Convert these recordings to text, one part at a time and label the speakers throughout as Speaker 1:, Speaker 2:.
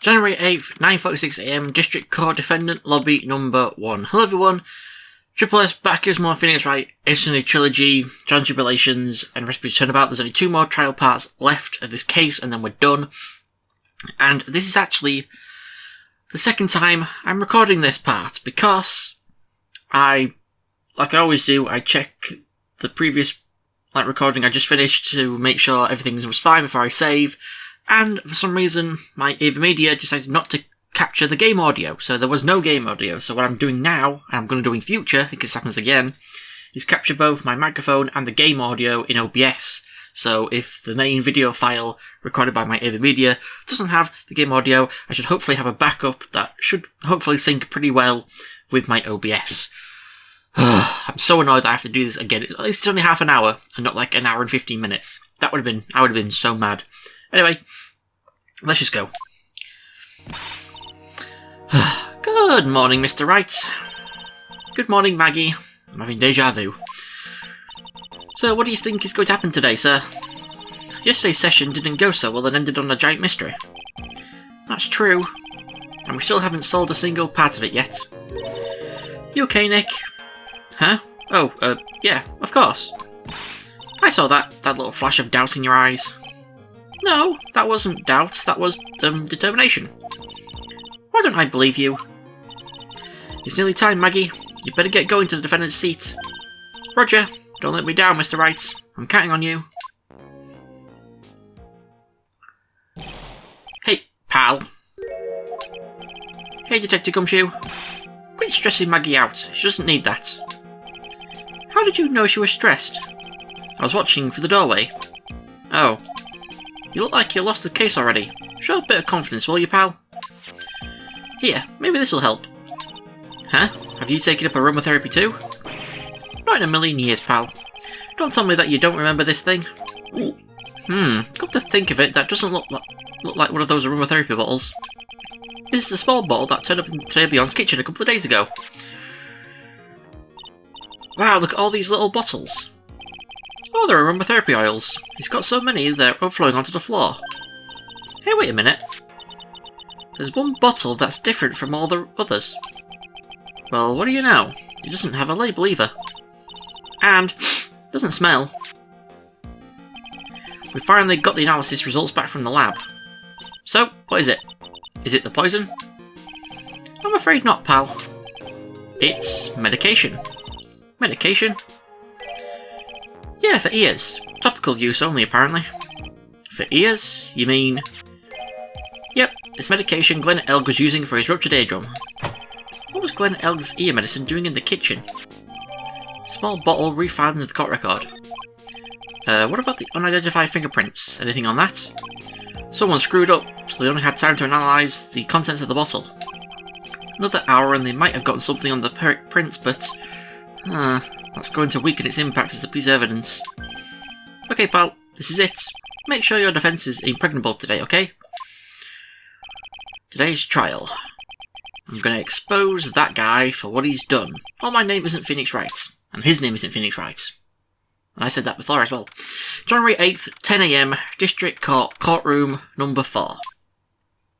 Speaker 1: January 8th, 9:46 AM, District Court Defendant Lobby Number 1. Hello everyone, Triple S back is more Phoenix Wright, instantly Trilogy, Tribulations, and Recipe Turnabout. There's only 2 more trial parts left of this case and then we're done. And this is actually the second time I'm recording this part because like I always do, I check the previous recording I just finished to make sure everything was fine before I save. And for some reason, my AVMedia decided not to capture the game audio, so there was no game audio. So what I'm doing now, and I'm going to do in future, in case this happens again, is capture both my microphone and the game audio in OBS. So if the main video file recorded by my AVMedia doesn't have the game audio, I should hopefully have a backup that should hopefully sync pretty well with my OBS. I'm so annoyed that I have to do this again. At least it's only half an hour, and not like an hour and 15 minutes. I would have been so mad. Anyway, let's just go. Good morning, Mr. Wright. Good morning, Maggie. I'm having deja vu. So, what do you think is going to happen today, sir? Yesterday's session didn't go so well and ended on a giant mystery. That's true. And we still haven't solved a single part of it yet. You okay, Nick? Huh? Oh, yeah, of course. I saw that little flash of doubt in your eyes. No, that wasn't doubt, that was, determination. Why don't I believe you? It's nearly time, Maggie. You better get going to the defendant's seat. Roger. Don't let me down, Mr. Wright. I'm counting on you. Hey, pal. Hey, Detective Gumshoe. Quit stressing Maggie out. She doesn't need that. How did you know she was stressed? I was watching through the doorway. Oh. You look like you lost the case already. Show a bit of confidence, will you, pal? Here, maybe this'll help. Huh? Have you taken up aromatherapy too? Not in a million years, pal. Don't tell me that you don't remember this thing. Come to think of it, that doesn't look like one of those aromatherapy bottles. This is a small bottle that turned up in Beyond's kitchen a couple of days ago. Wow, look at all these little bottles. Oh, they're aromatherapy oils. He's got so many, they're overflowing onto the floor. Hey, wait a minute. There's one bottle that's different from all the others. Well, what do you know? It doesn't have a label either. And doesn't smell. We finally got the analysis results back from the lab. So, what is it? Is it the poison? I'm afraid not, pal. It's medication. Medication? Yeah, for ears. Topical use only, apparently. For ears? You mean... Yep, it's medication Glenn Elg was using for his ruptured eardrum. What was Glenn Elg's ear medicine doing in the kitchen? Small bottle refound in the court record. What about the unidentified fingerprints? Anything on that? Someone screwed up, so they only had time to analyse the contents of the bottle. Another hour and they might have gotten something on the prints, but... that's going to weaken its impact as a piece of evidence. Okay, pal, this is it. Make sure your defence is impregnable today, okay? Today's trial. I'm going to expose that guy for what he's done. Oh, my name isn't Phoenix Wright, and his name isn't Phoenix Wright. And I said that before as well. January 8th, 10 AM, District Court, Courtroom Number 4.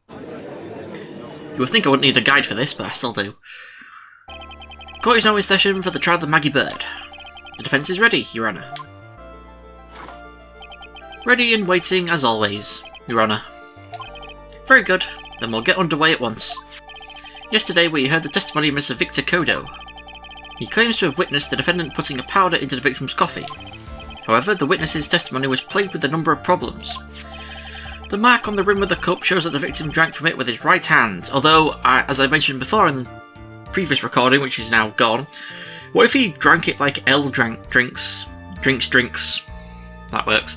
Speaker 1: You would think I wouldn't need a guide for this, but I still do. Court is now in session for the trial of Maggie Bird. The defence is ready, Your Honour. Ready and waiting as always, Your Honour. Very good, then we'll get underway at once. Yesterday we heard the testimony of Mr. Victor Kodo. He claims to have witnessed the defendant putting a powder into the victim's coffee. However, the witness's testimony was plagued with a number of problems. The mark on the rim of the cup shows that the victim drank from it with his right hand, although, as I mentioned before in the previous recording, which is now gone, what if he drank it like L drinks, that works,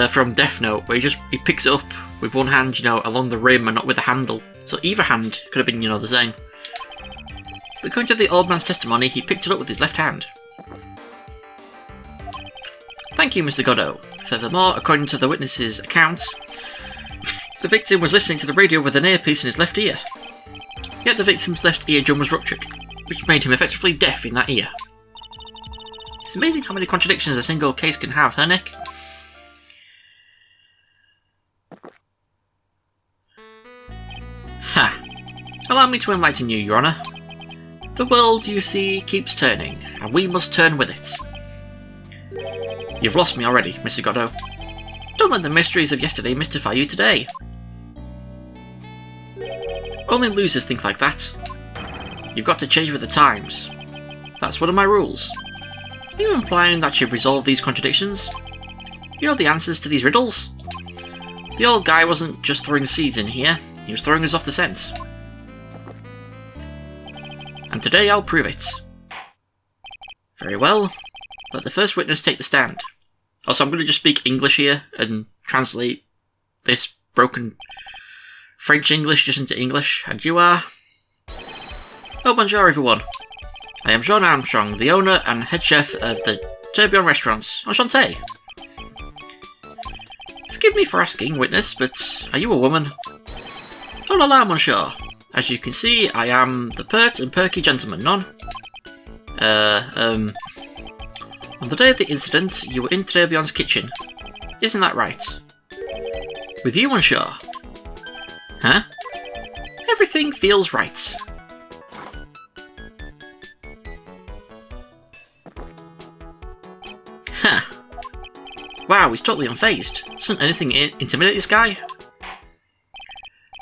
Speaker 1: from Death Note, where he picks it up with one hand, along the rim and not with the handle. So either hand could have been, the same. But according to the old man's testimony, he picked it up with his left hand. Thank you, Mr. Godot. Furthermore, according to the witness's account, the victim was listening to the radio with an earpiece in his left ear. Yet the victim's left eardrum was ruptured, which made him effectively deaf in that ear. It's amazing how many contradictions a single case can have, huh, Nick? Allow me to enlighten you, Your Honour. The world, you see, keeps turning, and we must turn with it. You've lost me already, Mr. Godot. Don't let the mysteries of yesterday mystify you today. Only losers think like that. You've got to change with the times. That's one of my rules. Are you implying that you've resolved these contradictions? You know the answers to these riddles? The old guy wasn't just throwing seeds in here, he was throwing us off the scent. And today I'll prove it. Very well. Let the first witness take the stand. Also, I'm going to just speak English here and translate this broken French-English just into English. And you are... Oh, bonjour everyone. I am John Armstrong, the owner and head chef of the Tourbillon restaurants. Enchanté. Forgive me for asking, witness, but are you a woman? Oh la la, monsieur. As you can see, I am the pert and perky gentleman, non? On the day of the incident, you were in Tourbillon's kitchen. Isn't that right? With you, monsieur? Huh? Everything feels right. Huh. Wow, he's totally unfazed. Doesn't anything intimidate this guy?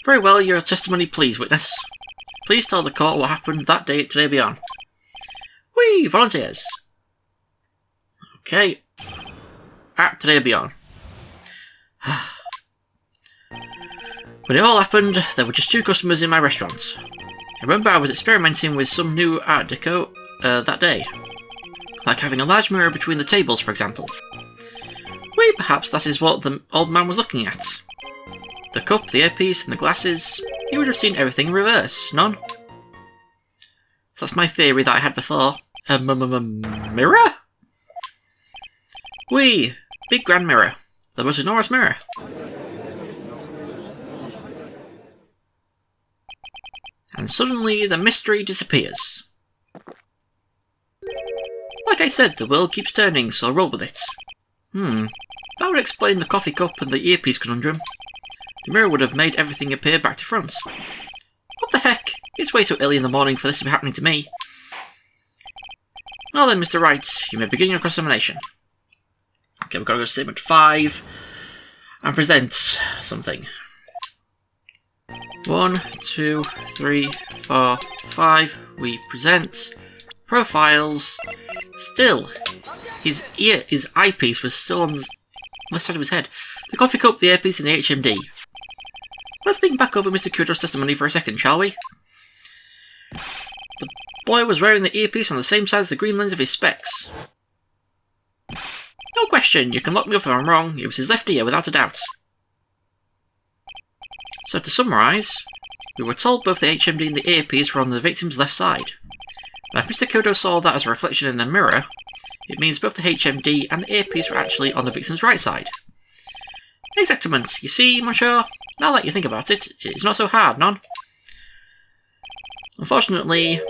Speaker 1: Very well, your testimony please, witness. Please tell the court what happened that day at Tourbillon. Whee! Volunteers! Okay. At Tourbillon. When it all happened, there were just 2 customers in my restaurant. I remember I was experimenting with some new art deco that day. Like having a large mirror between the tables, for example. Wait, perhaps that is what the old man was looking at. The cup, the earpiece, and the glasses. He would have seen everything in reverse, none? So that's my theory that I had before. Mirror? Whee! Big grand mirror. The most enormous mirror. And suddenly the mystery disappears. Like I said, the world keeps turning, so roll with it. That would explain the coffee cup and the earpiece conundrum. The mirror would have made everything appear back to front. What the heck? It's way too early in the morning for this to be happening to me. Now then, Mr. Wright, you may begin your cross-examination. Okay, we've got to go to statement 5 and present something. 1, 2, 3, 4, 5. We present profiles. Still, his eyepiece was still on the left side of his head. The coffee cup, the earpiece, and the HMD. Let's think back over Mr. Kudo's testimony for a second, shall we? The boy was wearing the earpiece on the same side as the green lens of his specs. No question, you can lock me up if I'm wrong, it was his left ear without a doubt. So to summarise, we were told both the HMD and the earpiece were on the victim's left side. Now if Mr. Kudo saw that as a reflection in the mirror, it means both the HMD and the earpiece were actually on the victim's right side. Exactement, you see, monsieur? Now that you think about it, it's not so hard, none? Unfortunately,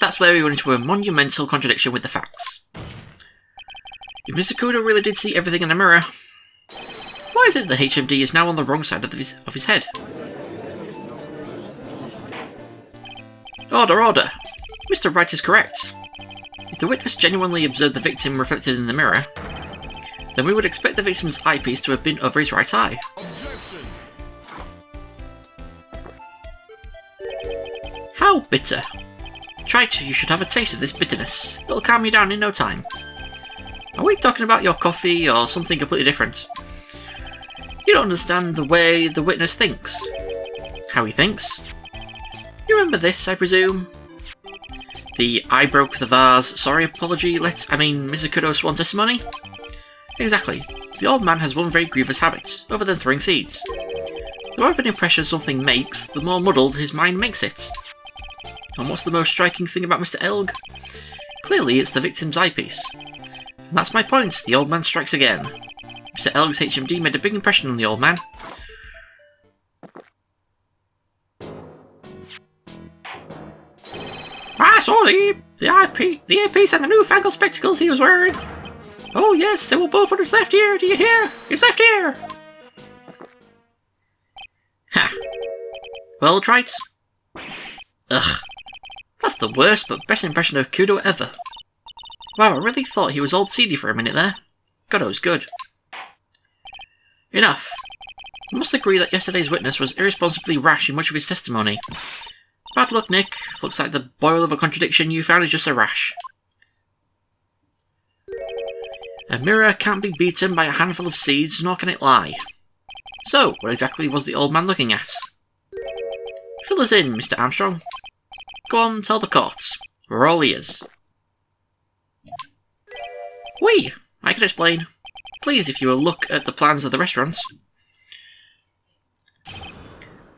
Speaker 1: that's where we run into a monumental contradiction with the facts. If Mr. Kudo really did see everything in the mirror, why is it the HMD is now on the wrong side of his head? Order, order! Mr. Wright is correct. If the witness genuinely observed the victim reflected in the mirror, then we would expect the victim's eyepiece to have been over his right eye. How bitter. Trite, you should have a taste of this bitterness. It'll calm you down in no time. Are we talking about your coffee or something completely different? You don't understand the way the witness thinks. How he thinks? You remember this, I presume? The I broke the vase, sorry apology, Mr. Kudo's sworn testimony? Exactly. The old man has one very grievous habit, other than throwing seeds. The more of an impression something makes, the more muddled his mind makes it. And what's the most striking thing about Mr. Elg? Clearly it's the victim's eyepiece. And that's my point, the old man strikes again. Mr. Elg's HMD made a big impression on the old man. Ah, sorry! The earpiece and the newfangled spectacles he was wearing! Oh yes, they were both on his left ear, do you hear? His left ear! Ha! Well, Trite, Ugh. That's the worst but best impression of Kudo ever. Wow, I really thought he was old seedy for a minute there. Goddo's good. Enough. I must agree that yesterday's witness was irresponsibly rash in much of his testimony. Bad luck, Nick. Looks like the boil of a contradiction you found is just a rash. A mirror can't be beaten by a handful of seeds, nor can it lie. So, what exactly was the old man looking at? Fill us in, Mr. Armstrong. Go on, tell the court. We're all ears. Oui, I can explain. Please, if you will look at the plans of the restaurant.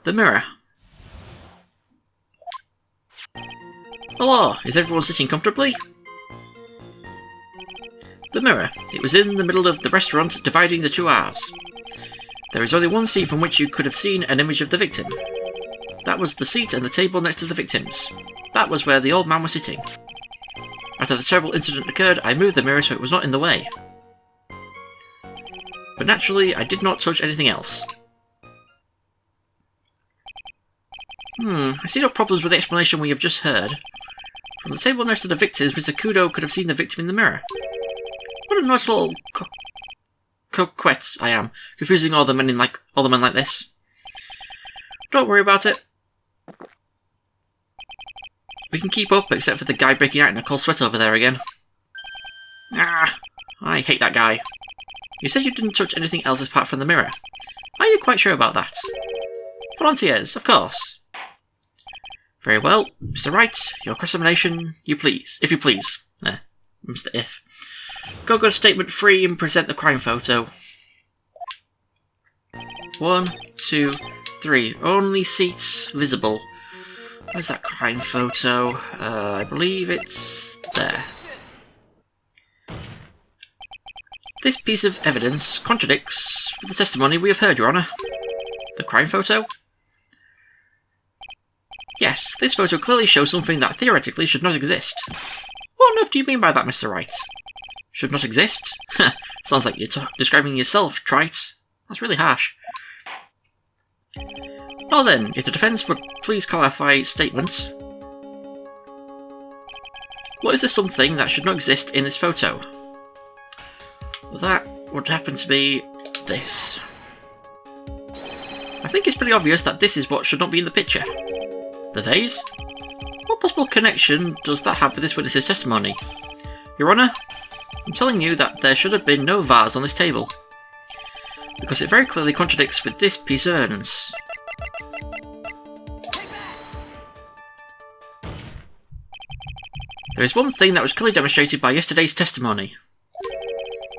Speaker 1: The mirror. Hello, is everyone sitting comfortably? The mirror. It was in the middle of the restaurant, dividing the two halves. There is only one seat from which you could have seen an image of the victim. That was the seat and the table next to the victims. That was where the old man was sitting. After the terrible incident occurred, I moved the mirror so it was not in the way. But naturally, I did not touch anything else. I see no problems with the explanation we have just heard. From the table next to the victims, Mr. Kudo could have seen the victim in the mirror. What a nice little coquette I am, confusing all the men like this. Don't worry about it. We can keep up, except for the guy breaking out in a cold sweat over there again. Ah, I hate that guy. You said you didn't touch anything else apart from the mirror. Are you quite sure about that? Volunteers, of course. Very well, Mr. Wright, your cross-examination, if you please. Mr. If. Go to statement 3 and present the crime photo. 1, 2, 3. Only seats visible. Where's that crime photo? I believe it's there. This piece of evidence contradicts the testimony we have heard, Your Honour. The crime photo? Yes, this photo clearly shows something that theoretically should not exist. What on earth do you mean by that, Mr. Wright? Should not exist? Sounds like you're describing yourself, Trite. That's really harsh. Well then, if the defence would please clarify statement. What is the something that should not exist in this photo? Well, that would happen to be this. I think it's pretty obvious that this is what should not be in the picture. The vase? What possible connection does that have with this witness's testimony? Your Honour, I'm telling you that there should have been no vase on this table, because it very clearly contradicts with this piece of evidence. There is one thing that was clearly demonstrated by yesterday's testimony.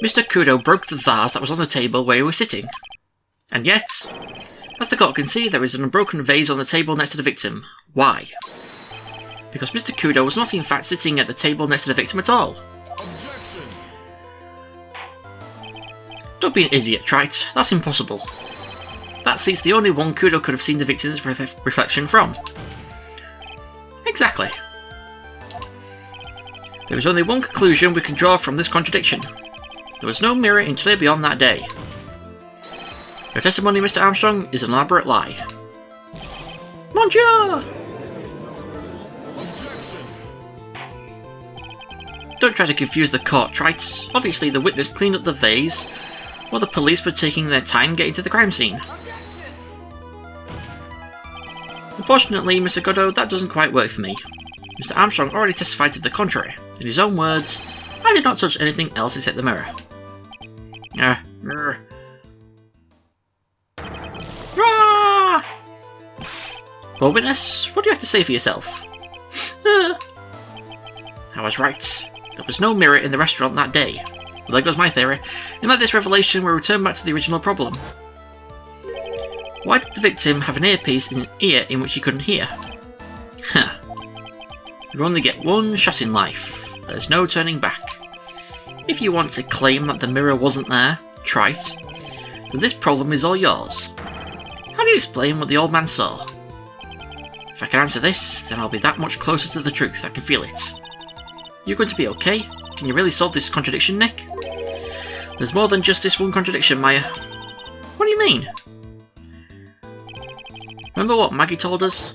Speaker 1: Mr. Kudo broke the vase that was on the table where he was sitting. And yet, as the court can see, there is an unbroken vase on the table next to the victim. Why? Because Mr. Kudo was not in fact sitting at the table next to the victim at all.
Speaker 2: Objection.
Speaker 1: Don't be an idiot, Trite. That's impossible. That seat's the only one Kudo could have seen the victim's reflection from. Exactly. There is only one conclusion we can draw from this contradiction. There was no mirror in Clear Beyond that day. Your testimony, Mr. Armstrong, is an elaborate lie. Mon Dieu! Don't try to confuse the court, Trite. Obviously the witness cleaned up the vase, while the police were taking their time getting to the crime scene. Unfortunately, Mr. Goddo, that doesn't quite work for me. Mr. Armstrong already testified to the contrary. In his own words, I did not touch anything else except the mirror. Well, witness, what do you have to say for yourself? I was right. There was no mirror in the restaurant that day. Well, there goes my theory. And like this revelation, we return back to the original problem. Why did the victim have an earpiece in an ear in which he couldn't hear? You only get one shot in life. There's no turning back. If you want to claim that the mirror wasn't there, Trite, then this problem is all yours. How do you explain what the old man saw? If I can answer this, then I'll be that much closer to the truth. I can feel it. You're going to be okay? Can you really solve this contradiction, Nick? There's more than just this one contradiction, Maya. What do you mean? Remember what Maggie told us?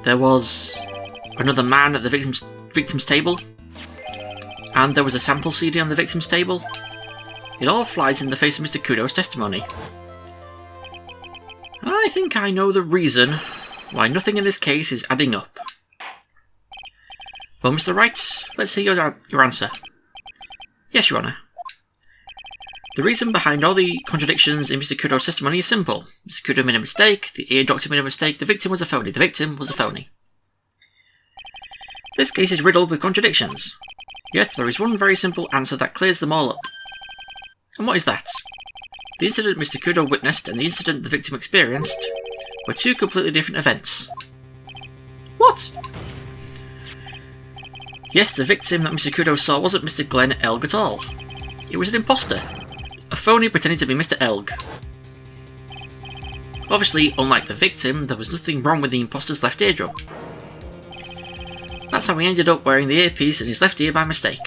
Speaker 1: There was another man at the victim's table, and there was a sample CD on the victim's table. It all flies in the face of Mr. Kudo's testimony. And I think I know the reason why nothing in this case is adding up. Well, Mr. Wright, let's hear your answer. Yes, Your Honour. The reason behind all the contradictions in Mr. Kudo's testimony is simple. Mr. Kudo made a mistake, the ear doctor made a mistake, the victim was a phony, the victim was a phony. This case is riddled with contradictions, yet there is one very simple answer that clears them all up. And what is that? The incident Mr. Kudo witnessed and the incident the victim experienced were two completely different events. What? Yes, the victim that Mr. Kudo saw wasn't Mr. Glenn Elg at all. It was an imposter. A phony pretending to be Mr. Elg. Obviously, unlike the victim, there was nothing wrong with the imposter's left eardrum. That's how he ended up wearing the earpiece in his left ear by mistake.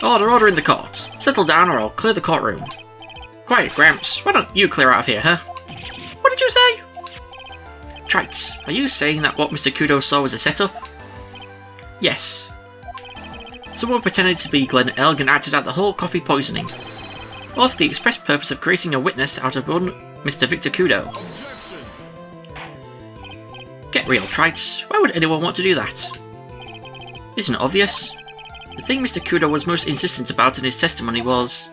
Speaker 1: Order in the court. Settle down or I'll clear the courtroom. Quiet, Gramps. Why don't you clear out of here, huh? What did you say? Trites, are you saying that what Mr. Kudo saw was a setup? Yes. Someone pretended to be Glenn Elg and acted out the whole coffee poisoning. All for the express purpose of creating a witness out of one Mr. Victor Kudo. Get real, Trites. Why would anyone want to do that? Isn't it obvious? The thing Mr. Kudo was most insistent about in his testimony was...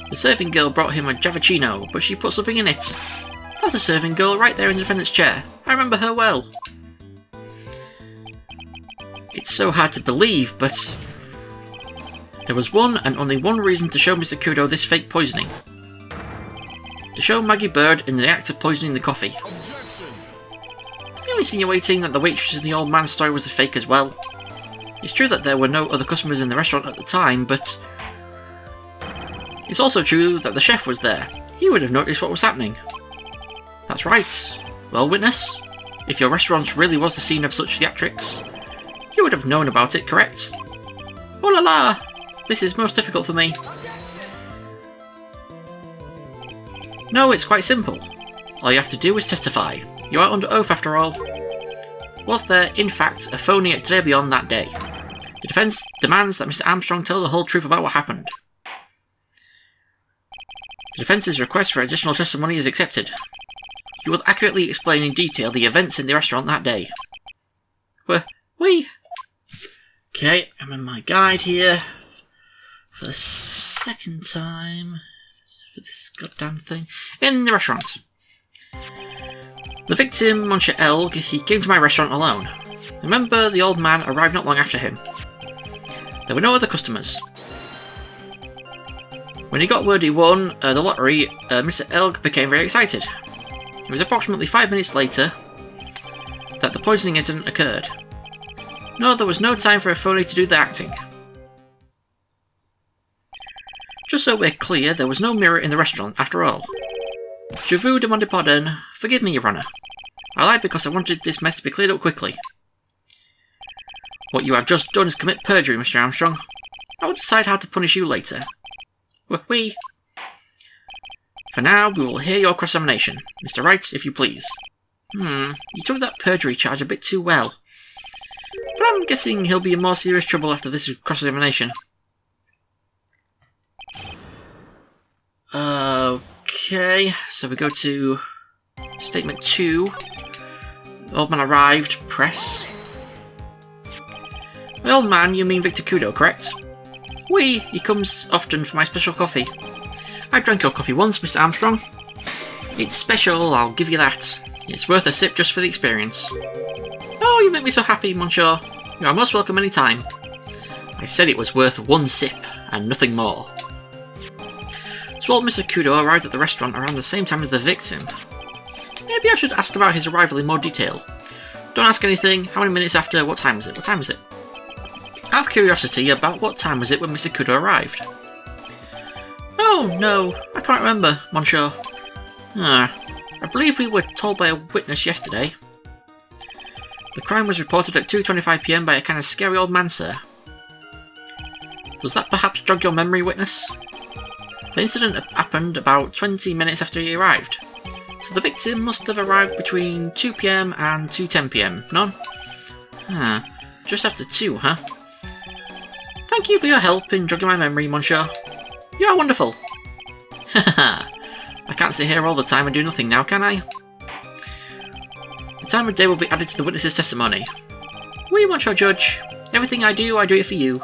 Speaker 1: The serving girl brought him a Javicino, but she put something in it. That's a serving girl right there in the defendant's chair. I remember her well. It's so hard to believe, but... There was one and only one reason to show Mr. Kudo this fake poisoning. To show Maggie Bird in the act of poisoning the coffee. Are you insinuating that the waitress in the old man's story was a fake as well? It's true that there were no other customers in the restaurant at the time, but... It's also true that the chef was there. He would have noticed what was happening. That's right. Well, witness, if your restaurant really was the scene of such theatrics, you would have known about it, correct? Oh la la! This is most difficult for me. No, it's quite simple. All you have to do is testify. You are under oath after all. Was there, in fact, a phony at Trebion that day? The defence demands that Mr. Armstrong tell the whole truth about what happened. The defence's request for additional testimony is accepted. You will accurately explain in detail the events in the restaurant that day. Okay, I'm in my guide here for the second time for this goddamn thing. In the restaurant. The victim, Monsieur Elg, he came to my restaurant alone. Remember, the old man arrived not long after him. There were no other customers. When he got word he won the lottery, Mr. Elg became very excited. It was approximately 5 minutes later that the poisoning incident occurred. No, there was no time for a phony to do the acting. Just so we're clear, there was no mirror in the restaurant after all. Je vous demande pardon. Forgive me, Your Honour. I lied because I wanted this mess to be cleared up quickly. What you have just done is commit perjury, Mr. Armstrong. I will decide how to punish you later. Wee. For now, we will hear your cross-examination. Mr. Wright, if you please. You took that perjury charge a bit too well. But I'm guessing he'll be in more serious trouble after this cross-examination. Okay, so we go to Statement 2. Old man arrived, press. My old man, you mean Victor Kudo, correct? Oui, he comes often for my special coffee. I drank your coffee once, Mr. Armstrong. It's special, I'll give you that. It's worth a sip just for the experience. Oh, you make me so happy, Monsieur. You are most welcome any time. I said it was worth one sip, and nothing more. So old Mr. Kudo arrived at the restaurant around the same time as the victim. Maybe I should ask about his arrival in more detail. Don't ask anything. How many minutes after? What time was it? What time was it? Out of curiosity, about what time was it when Mr. Kudo arrived? Oh, no. I can't remember, Monsieur. I believe we were told by a witness yesterday. The The crime was reported at 2:25 PM by a kind of scary old man, sir. Does that perhaps jog your memory, witness? The incident happened about 20 minutes after he arrived, so the victim must have arrived between 2 PM and 2:10 PM, no? Just after 2, huh? Thank you for your help in jogging my memory, monsieur. You are wonderful. Haha, I can't sit here all the time and do nothing now, can I? The time of day will be added to the witness's testimony. Oui, monsieur judge. Everything I do it for you.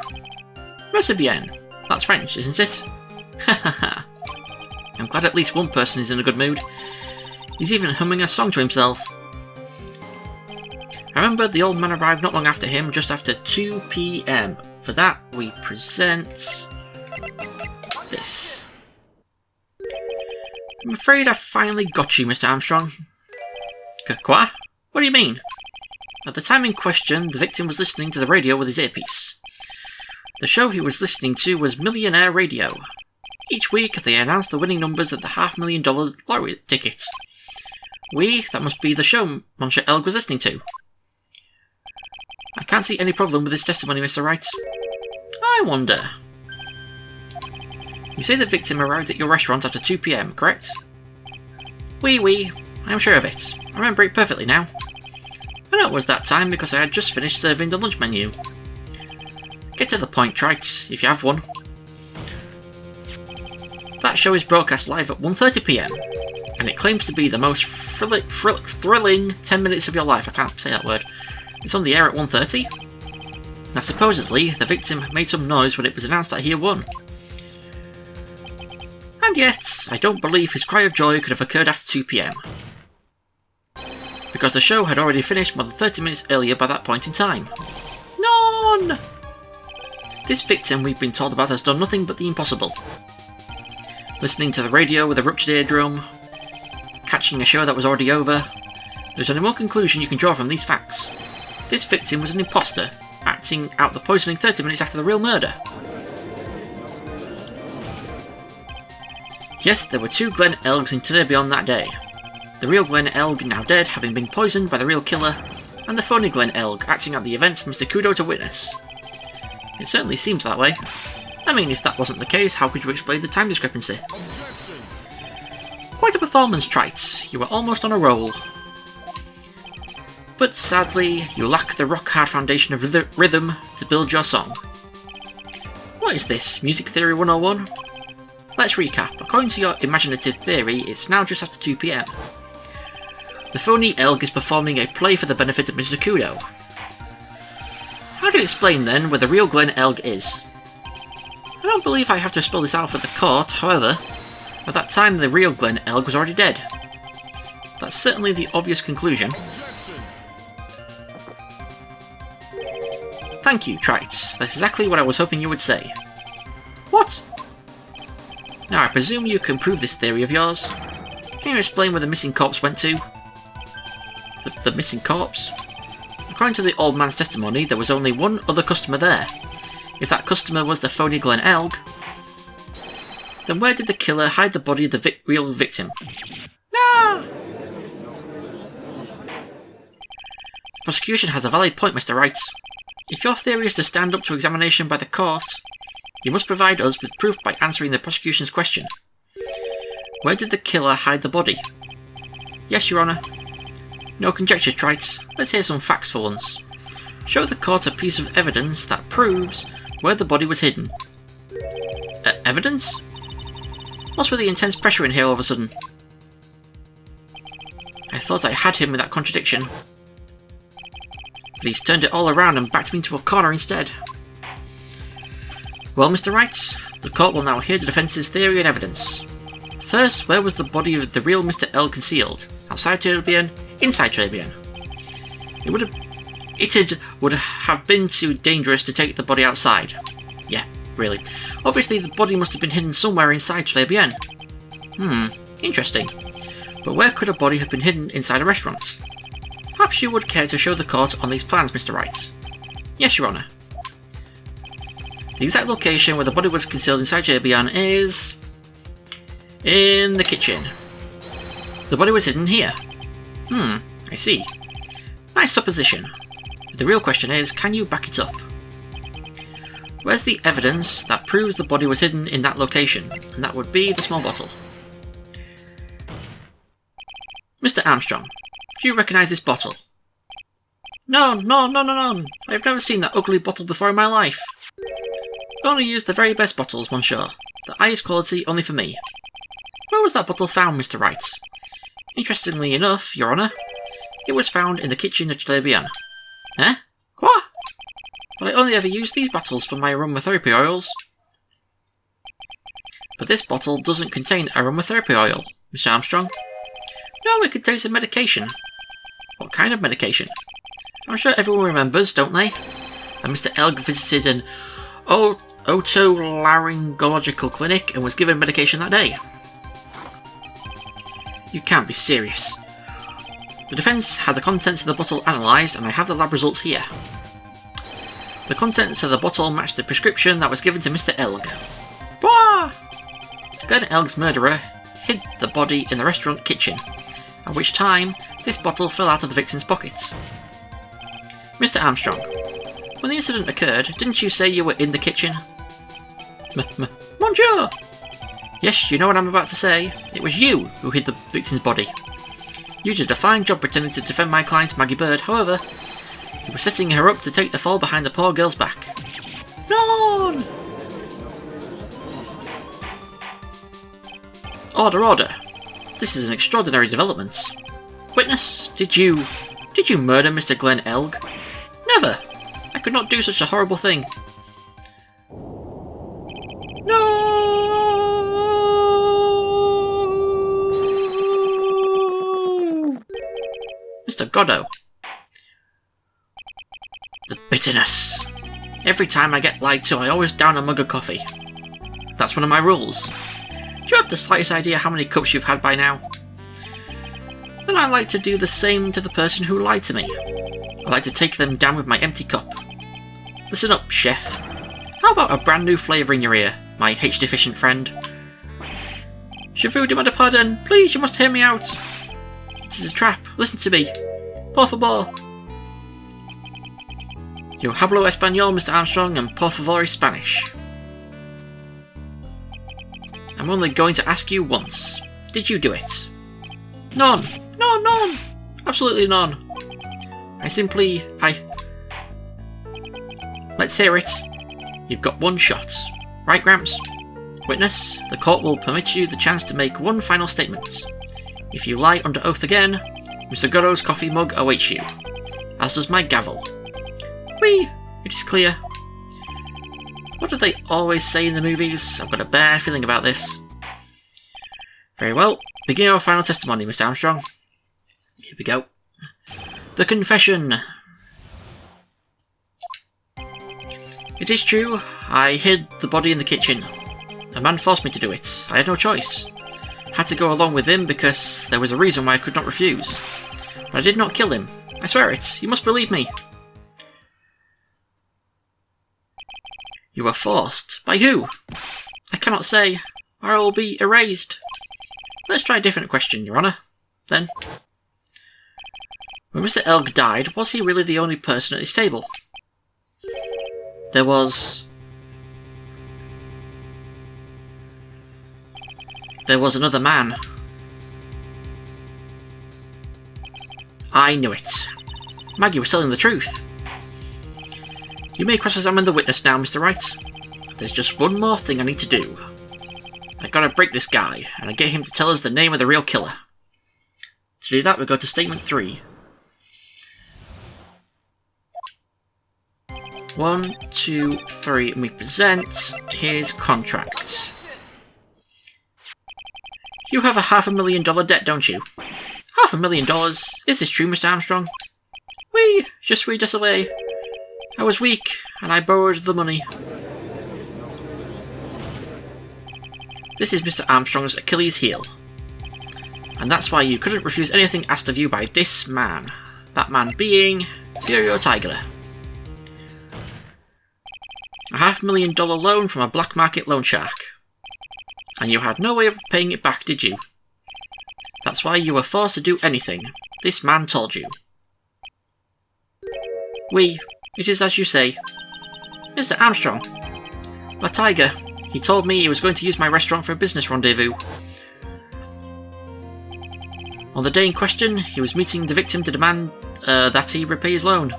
Speaker 1: Merci bien. That's French, isn't it? Hahaha. I'm glad at least one person is in a good mood. He's even humming a song to himself. I remember the old man arrived not long after him, just after 2 PM. For that, we present this. I'm afraid I finally got you, Mr. Armstrong. Quoi? What do you mean? At the time in question, the victim was listening to the radio with his earpiece. The show he was listening to was Millionaire Radio. Each week, they announced the winning numbers of the $500,000 lottery ticket. That must be the show Monsieur Elg was listening to. I can't see any problem with this testimony, Mr. Wright. I wonder. You say the victim arrived at your restaurant after 2 PM, correct? Oui, I am sure of it. I remember it perfectly now. I know it was that time because I had just finished serving the lunch menu. Get to the point, Trite, if you have one. That show is broadcast live at 1:30 PM, and it claims to be the most thrilling 10 minutes of your life. I can't say that word. It's on the air at 1:30. Now supposedly, the victim made some noise when it was announced that he had won. And yet, I don't believe his cry of joy could have occurred after 2 PM. Because the show had already finished more than 30 minutes earlier by that point in time. None! This victim we've been told about has done nothing but the impossible. Listening to the radio with a ruptured eardrum, catching a show that was already over, there's only one conclusion you can draw from these facts. This victim was an imposter, acting out the poisoning 30 minutes after the real murder. Yes, there were 2 Glenn Elgs in Trilogy that day. The real Glenn Elg now dead, having been poisoned by the real killer, and the phony Glenn Elg acting out the events for Mr. Kudo to witness. It certainly seems that way. I mean, if that wasn't the case, how could you explain the time discrepancy? Quite a performance, Trite. You were almost on a roll. But sadly, you lack the rock-hard foundation of rhythm to build your song. What is this, Music Theory 101? Let's recap. According to your imaginative theory, it's now just after 2 PM. The phony Elg is performing a play for the benefit of Mr. Kudo. How do you explain then where the real Glenn Elg is? I don't believe I have to spell this out for the court, however, at that time the real Glenn Elg was already dead. That's certainly the obvious conclusion. Thank you, Trite. That's exactly what I was hoping you would say. What? Now I presume you can prove this theory of yours. Can you explain where the missing corpse went to? The missing corpse? According to the old man's testimony, there was only one other customer there. If that customer was the phony Glenn Elg, then where did the killer hide the body of the real victim? Ah! The prosecution has a valid point, Mr. Wright. If your theory is to stand up to examination by the court, you must provide us with proof by answering the prosecution's question. Where did the killer hide the body? Yes, Your Honour. No conjecture, Trite. Let's hear some facts for once. Show the court a piece of evidence that proves where the body was hidden. Evidence? What's with the intense pressure in here all of a sudden? I thought I had him with that contradiction. But he's turned it all around and backed me into a corner instead. Well, Mr. Wright, the court will now hear the defence's theory and evidence. First, where was the body of the real Mr. L concealed? Outside Trilogy? Inside Trilogy? It would have been too dangerous to take the body outside. Yeah, really. Obviously, the body must have been hidden somewhere inside Trilogy. Interesting. But where could a body have been hidden inside a restaurant? Perhaps you would care to show the court on these plans, Mr. Wright. Yes, Your Honour. The exact location where the body was concealed inside Trilogy is in the kitchen. The body was hidden here. I see. Nice supposition. The real question is, can you back it up? Where's the evidence that proves the body was hidden in that location? And that would be the small bottle. Mr. Armstrong, do you recognise this bottle? No. I have never seen that ugly bottle before in my life. I only use the very best bottles, monsieur. The highest quality only for me. Where was that bottle found, Mr. Wright? Interestingly enough, Your Honour, it was found in the kitchen of Trilogy. Eh? What? But I only ever use these bottles for my aromatherapy oils. But this bottle doesn't contain aromatherapy oil, Mr. Armstrong. No, it contains a medication. What kind of medication? I'm sure everyone remembers, don't they? And Mr. Elg visited an otolaryngological clinic and was given medication that day. You can't be serious. The defence had the contents of the bottle analysed and I have the lab results here. The contents of the bottle matched the prescription that was given to Mr. Elg. Wah! Glenn Elg's murderer hid the body in the restaurant kitchen, at which time this bottle fell out of the victim's pocket. Mr. Armstrong, when the incident occurred, didn't you say you were in the kitchen? Monsieur! Yes, you know what I'm about to say. It was you who hid the victim's body. You did a fine job pretending to defend my client, Maggie Bird. However, you were setting her up to take the fall behind the poor girl's back. No! Order, order. This is an extraordinary development. Witness, did you murder Mr. Glenn Elg? Never! I could not do such a horrible thing. No! Mr. Goddo. The bitterness. Every time I get lied to, I always down a mug of coffee. That's one of my rules. Do you have the slightest idea how many cups you've had by now? Then I like to do the same to the person who lied to me. I like to take them down with my empty cup. Listen up, chef. How about a brand new flavour in your ear, my H-deficient friend? Je vous demande pardon. Please, you must hear me out. It is a trap. Listen to me. Por favor. Yo hablo español, Mr. Armstrong, and por favor is Spanish. I'm only going to ask you once. Did you do it? None. No, none. Absolutely none. Let's hear it. You've got one shot. Right, Gramps? Witness, the court will permit you the chance to make one final statement. If you lie under oath again, Mr. Goddo's coffee mug awaits you, as does my gavel. Whee! It is clear. What do they always say in the movies? I've got a bad feeling about this. Very well. Begin our final testimony, Mr. Armstrong. Here we go. The confession. It is true, I hid the body in the kitchen. A man forced me to do it. I had no choice. Had to go along with him because there was a reason why I could not refuse. But I did not kill him. I swear it. You must believe me. You were forced. By who? I cannot say, or I will be erased. Let's try a different question, Your Honour. Then. When Mr. Elg died, was he really the only person at his table? There was another man. I knew it. Maggie was telling the truth. You may cross-examine the witness now, Mr. Wright. There's just one more thing I need to do. I gotta break this guy, and I get him to tell us the name of the real killer. To do that, we go to Statement 3. 1, 2, 3, and we present his contract. You have a $500,000 debt, don't you? $500,000? Is this true, Mr. Armstrong? Oui, je suis désolé. I was weak, and I borrowed the money. This is Mr. Armstrong's Achilles heel. And that's why you couldn't refuse anything asked of you by this man. That man being Furio Tiger. A $500,000 loan from a black market loan shark. And you had no way of paying it back, did you? That's why you were forced to do anything this man told you. Oui, it is as you say. Mr. Armstrong. La Tiger. He told me he was going to use my restaurant for a business rendezvous. On the day in question, he was meeting the victim to demand that he repay his loan.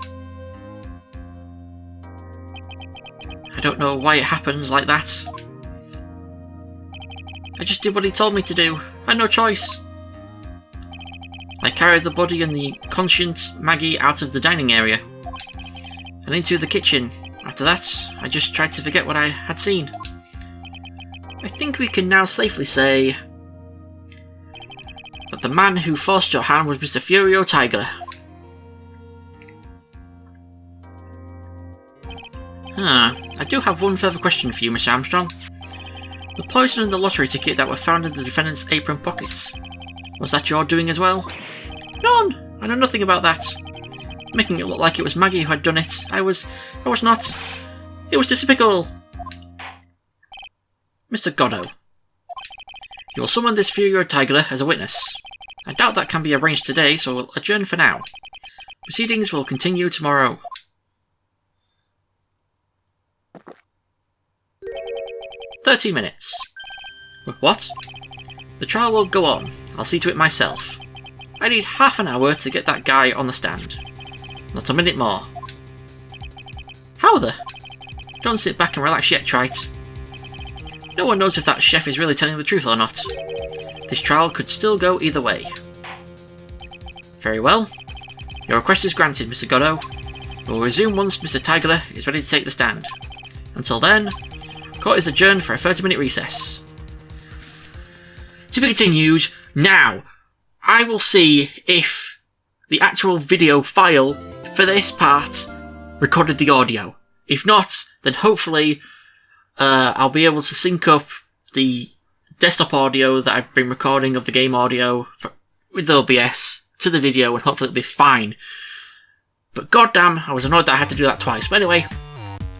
Speaker 1: I don't know why it happened like that. I just did what he told me to do. I had no choice. I carried the body and the conscious Maggie out of the dining area and into the kitchen. After that, I just tried to forget what I had seen. I think we can now safely say that the man who forced your hand was Mr. Furio Tiger. I do have one further question for you, Mr. Armstrong. The poison and the lottery ticket that were found in the defendant's apron pockets. Was that your doing as well? None! I know nothing about that. Making it look like it was Maggie who had done it. I was not. It was despicable. Mr. Goddo. You will summon this Furio Tiger as a witness. I doubt that can be arranged today, so we'll adjourn for now. Proceedings will continue tomorrow. "30 minutes. What? The trial will go on. I'll see to it myself. I need half an hour to get that guy on the stand. Not a minute more." How the? Don't sit back and relax yet, Wright. No one knows if that chef is really telling the truth or not. This trial could still go either way. Very well. Your request is granted, Mr. Goddo. We'll resume once Mr. Tiger is ready to take the stand. Until then, court is adjourned for a 30-minute recess. To be continued. Now, I will see if the actual video file for this part recorded the audio. If not, then hopefully I'll be able to sync up the desktop audio that I've been recording of the game audio with OBS to the video, and hopefully it'll be fine. But goddamn, I was annoyed that I had to do that twice. But anyway,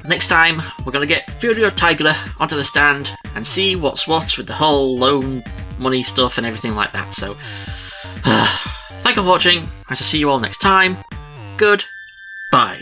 Speaker 1: next time we're going to get Furio Tiger onto the stand and see what's what with the whole loan money stuff and everything like that. So, thank you for watching. I shall see you all next time. Goodbye.